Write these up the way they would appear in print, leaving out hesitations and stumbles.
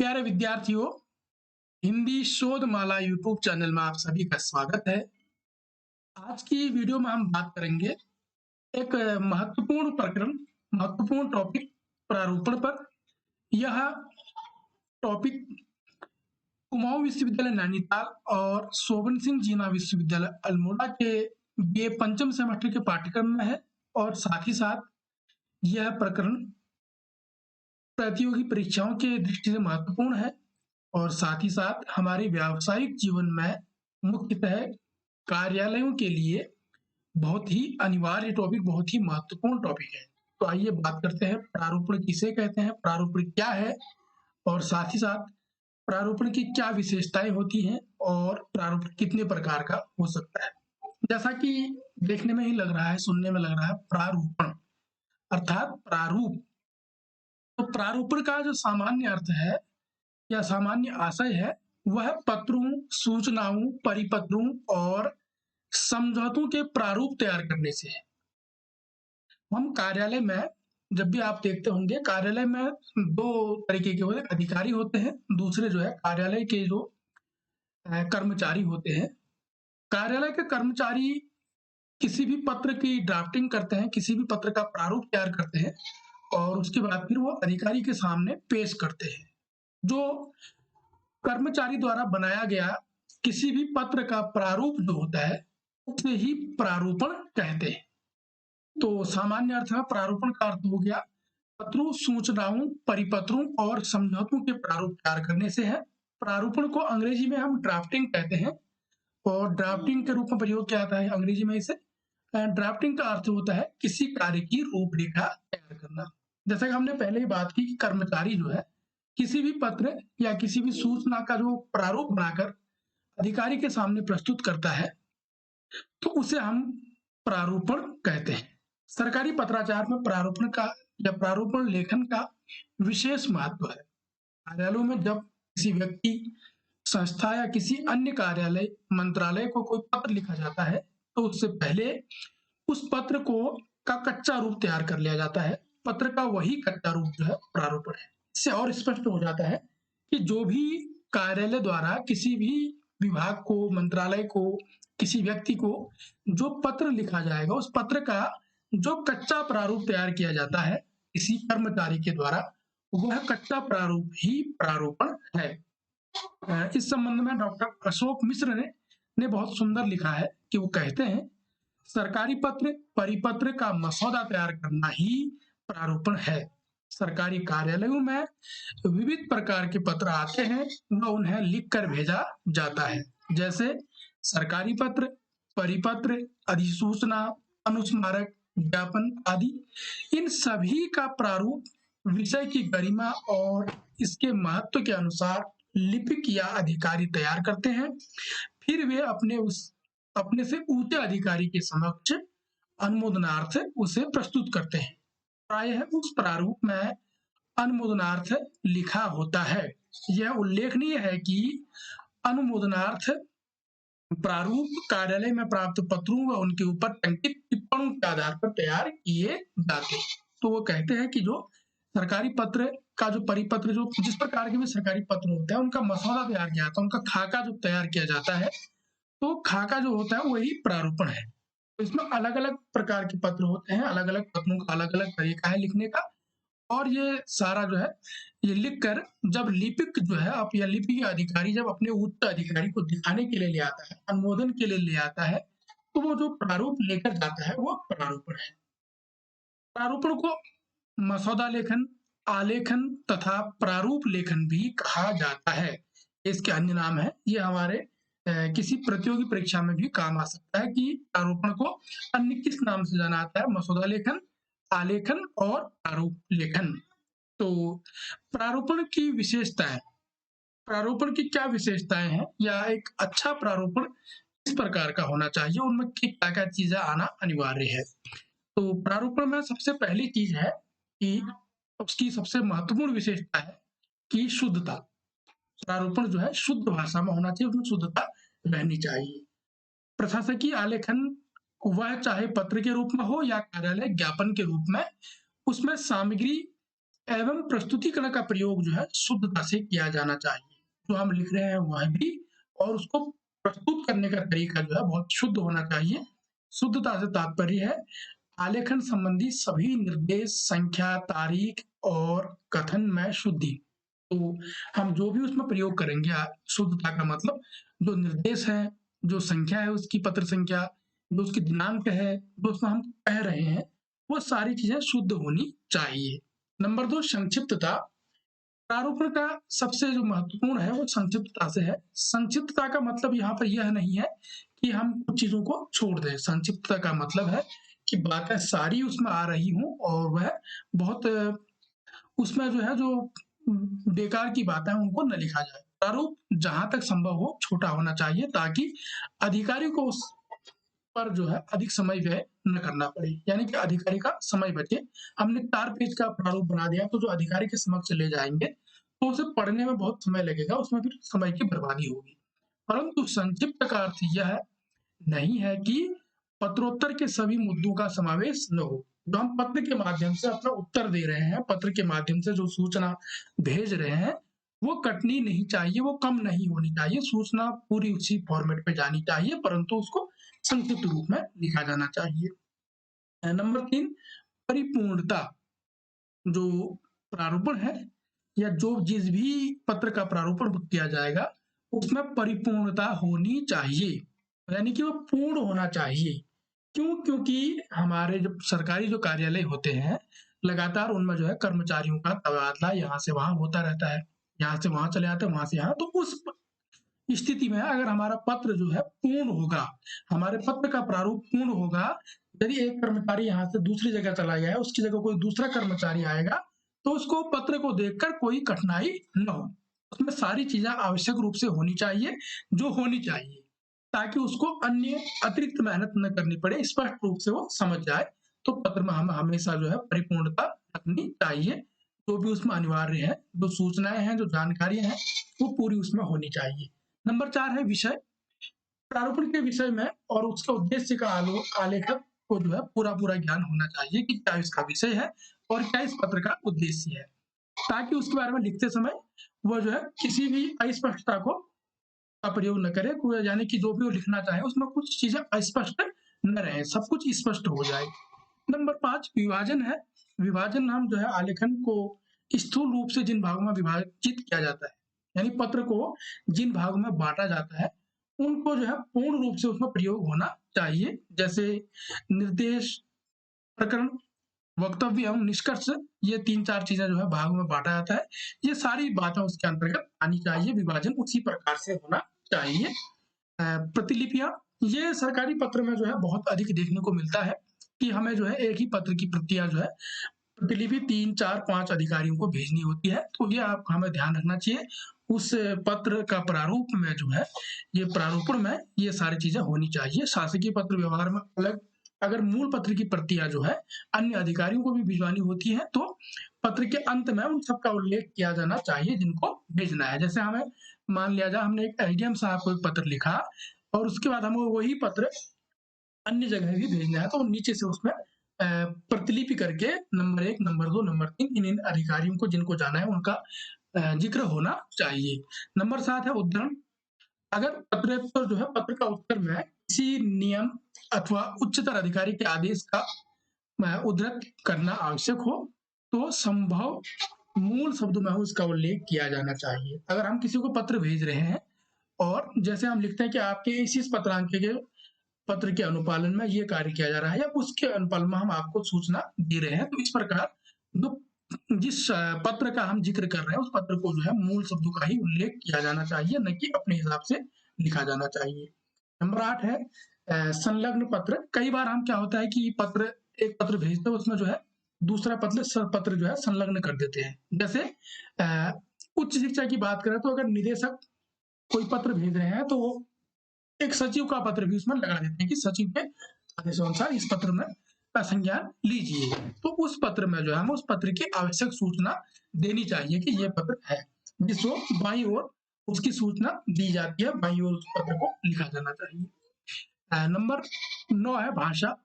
प्यारे विद्यार्थियों, Hindi शोधमाला YouTube channel में आप सभी का स्वागत है। आज की वीडियो में हम बात करेंगे एक महत्वपूर्ण प्रकरण, महत्वपूर्ण टॉपिक प्रारूपण पर। यह टॉपिक कुमाऊं विश्वविद्यालय नैनीताल और शोभन सिंह जीना विश्वविद्यालय अल्मोड़ा के ये पंचम सेमेस्टर के पाठ्यक्रम में है और साथ ही साथ यह प्रकरण प्रतियोगी परीक्षाओं के दृष्टि से महत्वपूर्ण है और साथ ही साथ हमारे व्यावसायिक जीवन में मुख्यतः कार्यालयों के लिए बहुत ही अनिवार्य टॉपिक, बहुत ही महत्वपूर्ण टॉपिक है। तो आइए बात करते हैं प्रारूपण किसे कहते हैं, प्रारूपण क्या है और साथ ही साथ प्रारूपण की क्या विशेषताएं होती हैं और प्रारूपण कितने प्रकार का हो सकता है। जैसा कि देखने में ही लग रहा है, सुनने में लग रहा है, प्रारूपण अर्थात प्रारूप। तो प्रारूपण का जो सामान्य अर्थ है या सामान्य आशय है वह पत्रों, सूचनाओं, परिपत्रों और समझौतों के प्रारूप तैयार करने से है। हम कार्यालय में जब भी आप देखते होंगे, कार्यालय में दो तरीके के होते हैं, अधिकारी होते हैं, दूसरे जो है कार्यालय के जो कर्मचारी होते हैं। कार्यालय के कर्मचारी किसी भी पत्र की ड्राफ्टिंग करते हैं, किसी भी पत्र का प्रारूप तैयार करते हैं और उसके बाद फिर वो अधिकारी के सामने पेश करते हैं। जो कर्मचारी द्वारा बनाया गया किसी भी पत्र का प्रारूप जो होता है उसे ही प्रारूपण कहते हैं। तो सामान्य अर्थ में प्रारूपण का अर्थ हो गया पत्रों, सूचनाओं, परिपत्रों और समझौतों के प्रारूप तैयार करने से है। प्रारूपण को अंग्रेजी में हम ड्राफ्टिंग कहते हैं और ड्राफ्टिंग के रूप में प्रयोग किया जाता है अंग्रेजी में इसे। ड्राफ्टिंग का अर्थ होता है किसी कार्य की रूपरेखा तैयार करना। जैसा कि हमने पहले ही बात की कि कर्मचारी जो है किसी भी पत्र या किसी भी सूचना का जो प्रारूप बनाकर अधिकारी के सामने प्रस्तुत करता है तो उसे हम प्रारूपण कहते हैं। सरकारी पत्राचार में प्रारूपण का या प्रारूपण लेखन का विशेष महत्व है। कार्यालयों में जब किसी व्यक्ति, संस्था या किसी अन्य कार्यालय, मंत्रालय को कोई पत्र लिखा जाता है तो उससे पहले उस पत्र को का कच्चा रूप तैयार कर लिया जाता है। पत्र का वही कच्चा रूप जो है प्रारूपण है। इससे और स्पष्ट हो जाता है कि जो भी कार्यालय द्वारा किसी भी विभाग को, मंत्रालय को, किसी व्यक्ति को जो पत्र लिखा जाएगा उस पत्र का जो कच्चा प्रारूप तैयार किया जाता है किसी कर्मचारी के द्वारा, वह कच्चा प्रारूप ही प्रारूपण है। इस संबंध में डॉक्टर अशोक मिश्र ने बहुत सुंदर लिखा है कि वो कहते हैं सरकारी पत्र, परिपत्र का मसौदा तैयार करना ही प्रारूपण है। सरकारी कार्यालयों में विविध प्रकार के पत्र आते हैं व उन्हें लिखकर भेजा जाता है, जैसे सरकारी पत्र, परिपत्र, अधिसूचना, अनुस्मारक, ज्ञापन आदि। इन सभी का प्रारूप विषय की गरिमा और इसके महत्व के अनुसार लिपिक या अधिकारी तैयार करते हैं। फिर वे अपने से ऊंचे अधिकारी के समक्ष अनुमोदनार्थ उसे प्रस्तुत करते हैं। प्रायः उस प्रारूप में अनुमोदनार्थ लिखा होता है। यह उल्लेखनीय है कि अनुमोदनार्थ प्रारूप कार्यालय में प्राप्त पत्रों व उनके ऊपर टंकित टिप्पणों के आधार पर तैयार किए जाते हैं। तो वो कहते हैं कि जो सरकारी पत्र का जो परिपत्र, जो जिस प्रकार के भी सरकारी पत्र होते हैं उनका मसौदा तैयार किया जाता है, उनका खाका जो तैयार किया जाता है, तो खाका जो होता है वही प्रारूपण है। तो इसमें अलग अलग प्रकार के पत्र होते हैं, अलग अलग पत्रों का अलग अलग तरीका है लिखने का और ये सारा जो है ये लिखकर जब लिपिक जो है आप या लिपि के अधिकारी जब अपने उच्च अधिकारी को दिखाने के लिए ले आता है, अनुमोदन के लिए ले आता है, तो वो जो प्रारूप लेकर जाता है वो प्रारूपण है। प्रारूपण को मसौदा लेखन, आलेखन तथा प्रारूप लेखन भी कहा जाता है। इसके अन्य नाम है। ये हमारे किसी प्रतियोगी परीक्षा में भी काम आ सकता है कि प्रारूपण को अन्य किस नाम से जाना जाता है, मसौदा लेखन, आलेखन और प्रारूप लेखन। तो प्रारूपण की विशेषताएं, प्रारूपण की क्या विशेषताएं हैं या एक अच्छा प्रारूपण किस प्रकार का होना चाहिए, उनमें क्या क्या चीजें आना अनिवार्य है। तो प्रारूपण में सबसे पहली चीज है कि उसकी सबसे महत्वपूर्ण विशेषता है कि शुद्धता। प्रारूपण जो है शुद्ध भाषा में होना चाहिए, उसमें शुद्धता रहनी चाहिए। प्रशासकीय आलेखन वह चाहे पत्र के रूप में हो या कार्यालय ज्ञापन के रूप में, उसमें सामग्री एवं प्रस्तुतिकरण का प्रयोग जो है शुद्धता से किया जाना चाहिए। जो हम लिख रहे हैं वह भी और उसको प्रस्तुत करने का तरीका जो है बहुत शुद्ध होना चाहिए। शुद्धता से तात्पर्य है आलेखन संबंधी सभी निर्देश, संख्या, तारीख और कथन में शुद्धि। तो हम जो भी उसमें प्रयोग करेंगे शुद्धता का मतलब जो निर्देश है, जो संख्या है उसकी पत्र संख्या, जो उसकी दिनांक है, जो उसमें हम कह रहे हैं, वो सारी चीजें शुद्ध होनी चाहिए। नंबर 2 संक्षिप्तता। प्रारूपण का सबसे जो महत्वपूर्ण है वो संक्षिप्तता से है। संक्षिप्तता का मतलब यहाँ पर यह नहीं है कि हम कुछ चीजों को छोड़ दें। संक्षिप्तता का मतलब है कि बातें सारी उसमें आ रही हों और वह बहुत उसमें जो है जो बेकार की बातें हैं उनको न लिखा जाए। प्रारूप जहां तक संभव हो छोटा होना चाहिए ताकि अधिकारी को उस पर जो है अधिक समय व्यय न करना पड़े, यानी कि अधिकारी का समय बचे। हमने 4 पेज का प्रारूप बना दिया तो जो अधिकारी के समक्ष ले जाएंगे तो उसे पढ़ने में बहुत समय लगेगा, उसमें फिर समय की बर्बादी होगी। परंतु संक्षिप्त का अर्थ यह नहीं है कि पत्रोत्तर के सभी मुद्दों का समावेश न हो। जो हम पत्र के माध्यम से अपना उत्तर दे रहे हैं, पत्र के माध्यम से जो सूचना भेज रहे हैं, वो कटनी नहीं चाहिए, वो कम नहीं होनी चाहिए। सूचना पूरी उसी फॉर्मेट पे जानी चाहिए, परंतु उसको संक्षिप्त रूप में लिखा जाना चाहिए। नंबर 3 परिपूर्णता। जो प्रारूपण है या जो जिस भी पत्र का प्रारूपण किया जाएगा उसमें परिपूर्णता होनी चाहिए, यानी कि वो पूर्ण होना चाहिए। क्यों? क्योंकि हमारे जो सरकारी जो कार्यालय होते हैं लगातार उनमें जो है कर्मचारियों का तबादला यहाँ से वहां होता रहता है, यहाँ से वहां चले जाते हैं, वहां से यहाँ। तो उस स्थिति में अगर हमारा पत्र जो है पूर्ण होगा, हमारे पत्र का प्रारूप पूर्ण होगा, यदि एक कर्मचारी यहाँ से दूसरी जगह चला गया है, उसकी जगह कोई दूसरा कर्मचारी आएगा, तो उसको पत्र को देखकर कोई कठिनाई न हो। उसमें सारी चीजें आवश्यक रूप से होनी चाहिए, जो होनी चाहिए, ताकि उसको अन्य अतिरिक्त मेहनत न करनी पड़े, स्पष्ट रूप से वो समझ जाए। तो पत्र में हम हमेशा जो है परिपूर्णता रखनी चाहिए। जो भी उसमें अनिवार्य है, जो सूचनाएं हैं, जो जानकारियां हैं, वो पूरी उसमें होनी चाहिए। नंबर 4 है विषय। प्रारूपण के विषय में और उसके उद्देश्य का आलेखक को जो है पूरा ज्ञान होना चाहिए कि क्या इसका विषय है और क्या इस पत्र का उद्देश्य है, ताकि उसके बारे में लिखते समय वो जो है किसी भी अस्पष्टता को का प्रयोग न करे, यानी कि जो भी वो लिखना चाहे उसमें कुछ चीजें अस्पष्ट न रहे, सब कुछ स्पष्ट हो जाए। नंबर 5 विभाजन है। विभाजन हम जो है आलेखन को स्थूल रूप से जिन भागों में विभाजित किया जाता है, यानी पत्र को जिन भागों में बांटा जाता है उनको जो है पूर्ण रूप से उसमें प्रयोग होना चाहिए। जैसे निर्देश, प्रकरण, वक्तव्य एवं निष्कर्ष, ये 3-4 चीजें जो है भागों में बांटा जाता है। ये सारी बातें उसके अंतर्गत आनी चाहिए। विभाजन उसी प्रकार से होना चाहिए। प्रतिलिपियां, ये सरकारी पत्र में जो है बहुत अधिक देखने को मिलता है कि हमें जो है एक ही पत्र की प्रतियां जो है प्रतिलिपि 3-4-5 अधिकारियों को भेजनी होती है। तो ये आप हमें ध्यान रखना चाहिए। उस पत्र का प्रारूप में जो है ये प्रारूपण में ये सारी चीजें होनी चाहिए। शासकीय पत्र व्यवहार में अलग, अगर मूल पत्र की प्रतियां जो है अन्य अधिकारियों को भी भिजवानी होती है तो पत्र के अंत में उन सबका उल्लेख किया जाना चाहिए जिनको भेजना है। जैसे हमें मान लिया जाए हमने एक एसडीएम साहब को एक पत्र लिखा और उसके बाद हमें वही पत्र अन्य जगह भी भेजना है, तो नीचे से उसमें प्रतिलिपि करके नंबर 1, नंबर 2, नंबर 3 इन अधिकारियों को जिनको जाना है उनका जिक्र होना चाहिए। नंबर 7 है उद्धरण। अगर पत्रोत्तर जो है पत्र का उत्तर में किसी नियम अथवा उच्चतर अधिकारी के आदेश का उद्धृत करना आवश्यक हो तो संभव मूल शब्दों में उसका उल्लेख किया जाना चाहिए। अगर हम किसी को पत्र भेज रहे हैं और जैसे हम लिखते हैं कि आपके इस पत्रांक के पत्र के अनुपालन में ये कार्य किया जा रहा है या उसके अनुपालन में हम आपको सूचना दे रहे हैं, तो इस प्रकार जो जिस पत्र का हम जिक्र कर रहे हैं उस पत्र को जो है मूल शब्दों का ही उल्लेख किया जाना चाहिए, न कि अपने हिसाब से लिखा जाना चाहिए। नंबर 8 है संलग्न पत्र। कई बार हम क्या होता है कि एक पत्र भेजते हैं उसमें जो है दूसरा पत्र जो है संलग्न कर देते हैं। जैसे उच्च शिक्षा की बात करें तो अगर निदेशक कोई पत्र भेज रहे हैं तो वो एक सचिव का पत्र भी उसमें लगा देते हैं कि सचिव के आदेशानुसार इस पत्र में संज्ञान लीजिए। तो उस पत्र में जो है हमें उस पत्र की आवश्यक सूचना देनी चाहिए कि ये पत्र है, जिसको बाईं ओर उसकी सूचना दी जाती है, बाईं ओर उस पत्र को लिखा जाना चाहिए। नंबर 9 है भाषा।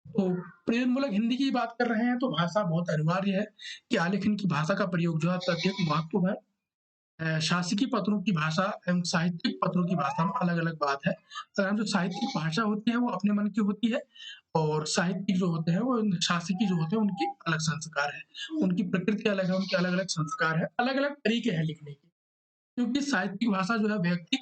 तो प्रयोगमूलक हिंदी की बात कर रहे हैं तो भाषा बहुत अनिवार्य है कि आलेखन की भाषा का प्रयोग जो है अत्यधिक महत्व है। शासकीय पत्रों की भाषा एवं साहित्यिक पत्रों की भाषा में अलग-अलग बात है। जो साहित्यिक भाषा होती है वो अपने मन की होती है और साहित्यिक जो होते हैं वो शासकीय जो होते हैं उनकी अलग संस्कार है। उनकी प्रकृति अलग है, उनके अलग-अलग संस्कार है, अलग-अलग तरीके हैं लिखने के। क्योंकि साहित्यिक भाषा जो है वैयक्तिक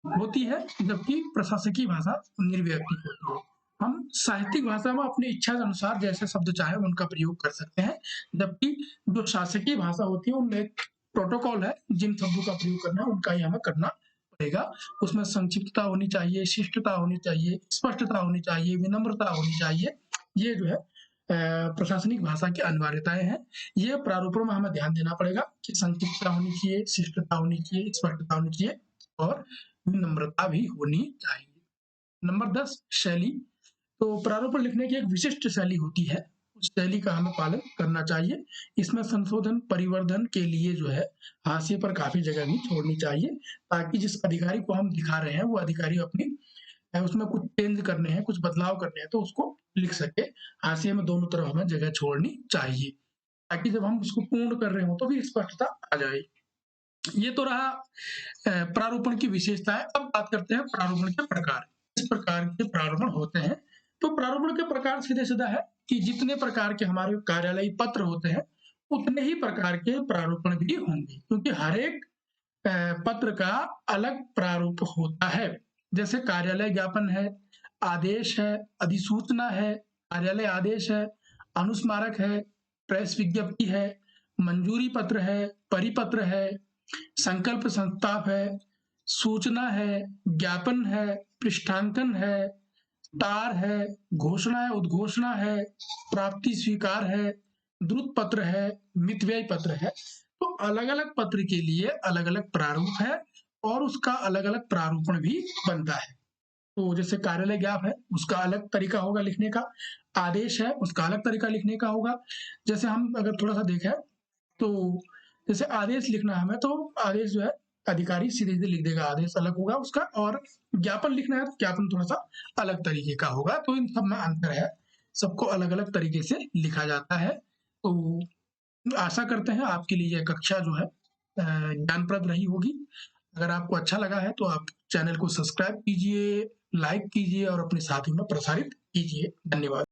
होती है, जबकि प्रशासकीय भाषा निर्वैयक्तिक होती है। हम साहित्यिक भाषा में अपनी इच्छा के अनुसार जैसे शब्द चाहे उनका प्रयोग कर सकते हैं, जबकि जो शासकीय भाषा होती है उनमें एक प्रोटोकॉल है, जिन शब्दों का प्रयोग करना है उनका ही हमें करना पड़ेगा। उसमें संक्षिप्तता होनी चाहिए, शिष्टता होनी चाहिए, स्पष्टता होनी चाहिए, विनम्रता होनी चाहिए। ये जो है प्रशासनिक भाषा की अनिवार्यताएं हैं। ये प्रारूपों में हमें ध्यान देना पड़ेगा कि संक्षिप्तता होनी चाहिए, शिष्टता होनी चाहिए, स्पष्टता होनी चाहिए और विनम्रता भी होनी चाहिए। नंबर 10 शैली। तो प्रारूप लिखने की एक विशिष्ट शैली होती है, उस शैली का हमें पालन करना चाहिए। इसमें संशोधन परिवर्धन के लिए जो है हाशिए पर काफी जगह भी छोड़नी चाहिए, ताकि जिस अधिकारी को हम दिखा रहे हैं वो अधिकारी अपनी उसमें कुछ चेंज करने हैं, कुछ बदलाव करने हैं तो उसको लिख सके। हाशिए में दोनों तरफ हमें जगह छोड़नी चाहिए, ताकि जब हम उसको पूर्ण कर रहे हो तो भी स्पष्टता आ जाए। ये तो रहा प्रारूपण की विशेषताएं। अब बात करते हैं प्रारूपण के प्रकार। इस प्रकार के प्रारूपण होते हैं। तो प्रारूपण के प्रकार सीधे सीधा है कि जितने प्रकार के हमारे कार्यालयीय पत्र होते हैं उतने ही प्रकार के प्रारूपण भी होंगे, क्योंकि हर एक पत्र का अलग प्रारूप होता है। जैसे कार्यालय ज्ञापन है, आदेश है, अधिसूचना है, कार्यालय आदेश है, अनुस्मारक है, प्रेस विज्ञप्ति है, मंजूरी पत्र है, परिपत्र है, संकल्प संताप है, सूचना है, ज्ञापन है, पृष्ठांकन है, तार है, घोषणा है, उद्घोषणा है, प्राप्ति स्वीकार है, द्रुत पत्र है, मितव्यय पत्र है। तो अलग-अलग पत्र के लिए अलग-अलग प्रारूप है और उसका अलग-अलग प्रारूपण भी बनता है। तो जैसे कार्यालय ज्ञाप है, उसका अलग तरीका होगा लिखने का, आदेश है, उसका अलग तरीका लिखने का होगा। जैसे हम अगर थोड़ा-सा देखें तो जैसे आदेश लिखना है हमें तो आदेश जो है अधिकारी सीधे-सीधे लिख देगा, आदेश अलग होगा उसका। और ज्ञापन लिखना है तो ज्ञापन थोड़ा-सा अलग तरीके का होगा। तो इन सब में अंतर है, सबको अलग-अलग तरीके से लिखा जाता है। तो आशा करते हैं आपके लिए यह कक्षा जो है ज्ञानप्रद रही होगी। अगर आपको अच्छा लगा है तो आप चैनल को सब्सक्राइब कीजिए, लाइक कीजिए और अपने साथियों में प्रसारित कीजिए। धन्यवाद।